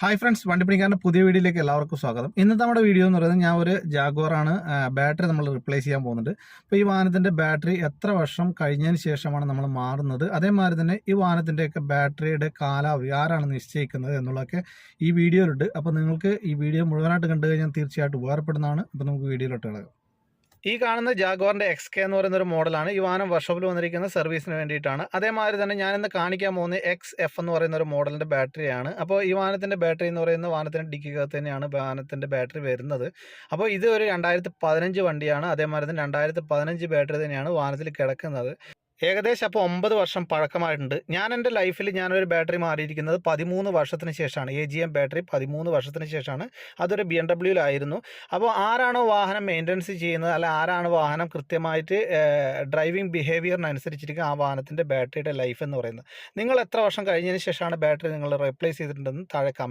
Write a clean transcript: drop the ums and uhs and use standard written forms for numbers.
Hi friends, വണ്ടിപ്പണിക്കാരൻ്റെ പുതിയ വീഡിയോയിലേക്ക് എല്ലാവർക്കും സ്വാഗതം. ഇന്നത്തെ നമ്മുടെ വീഡിയോ എന്ന് പറയുന്നത് ഞാൻ ഒരു ജാഗ്വാറാണ് ബാറ്ററി നമ്മൾ റിപ്ലേസ് ചെയ്യാൻ പോകുന്നുണ്ട്. അപ്പോൾ ഈ വാഹനത്തിൻ്റെ ബാറ്ററി എത്ര വർഷം കഴിഞ്ഞതിന് ശേഷമാണ് നമ്മൾ മാറുന്നത്, അതേമാതിരി തന്നെ ഈ വാഹനത്തിൻ്റെയൊക്കെ ബാറ്ററിയുടെ കാലാവധി ആരാണ് നിശ്ചയിക്കുന്നത് എന്നുള്ളതൊക്കെ ഈ വീഡിയോയിലുണ്ട്. അപ്പോൾ നിങ്ങൾക്ക് ഈ വീഡിയോ മുഴുവനായിട്ട് കണ്ടു കഴിഞ്ഞാൽ തീർച്ചയായിട്ടും ഉപകാരപ്പെടുന്നതാണ്. അപ്പോൾ നമുക്ക് വീഡിയോയിലോട്ട് കിടക്കാം. ഈ കാണുന്ന ജാഗ്വാറിൻ്റെ XK എന്ന് പറയുന്ന ഒരു മോഡലാണ്. ഈ വാഹനം വർക്ക്ഷോപ്പിൽ വന്നിരിക്കുന്ന സർവീസിന് വേണ്ടിയിട്ടാണ്. അതേമാതിരി തന്നെ ഞാനിന്ന് കാണിക്കാൻ പോകുന്ന XF എന്ന് പറയുന്ന ഒരു മോഡലിൻ്റെ ബാറ്ററിയാണ്. അപ്പോൾ ഈ വാഹനത്തിൻ്റെ ബാറ്ററി എന്ന് പറയുന്ന വാഹനത്തിൻ്റെ ഡിക്കിക്കകത്ത് തന്നെയാണ് വാഹനത്തിൻ്റെ ബാറ്ററി വരുന്നത്. അപ്പോൾ ഇത് ഒരു 2015 വണ്ടിയാണ്. അതേമാതിരി തന്നെ 2015 ബാറ്ററി തന്നെയാണ് വാഹനത്തിൽ കിടക്കുന്നത്. ഏകദേശം അപ്പോൾ 9 വർഷം പഴക്കമായിട്ടുണ്ട്. ഞാൻ എൻ്റെ ലൈഫിൽ ഞാനൊരു ബാറ്ററി മാറിയിരിക്കുന്നത് 13 വർഷത്തിന് ശേഷമാണ്. AGM ബാറ്ററി 13 വർഷത്തിന് ശേഷമാണ്. അതൊരു BMW അപ്പോൾ ആരാണോ വാഹനം മെയിൻ്റനൻസ് ചെയ്യുന്നത്, അല്ല ആരാണ് വാഹനം കൃത്യമായിട്ട് ഡ്രൈവിംഗ് ബിഹേവിയറിനനുസരിച്ചിരിക്കും ആ വാഹനത്തിൻ്റെ ബാറ്ററിയുടെ ലൈഫ് എന്ന് പറയുന്നത്. നിങ്ങൾ എത്ര വർഷം കഴിഞ്ഞതിന് ശേഷമാണ് ബാറ്ററി നിങ്ങൾ റീപ്ലേസ് ചെയ്തിട്ടുണ്ടെന്ന് താഴെ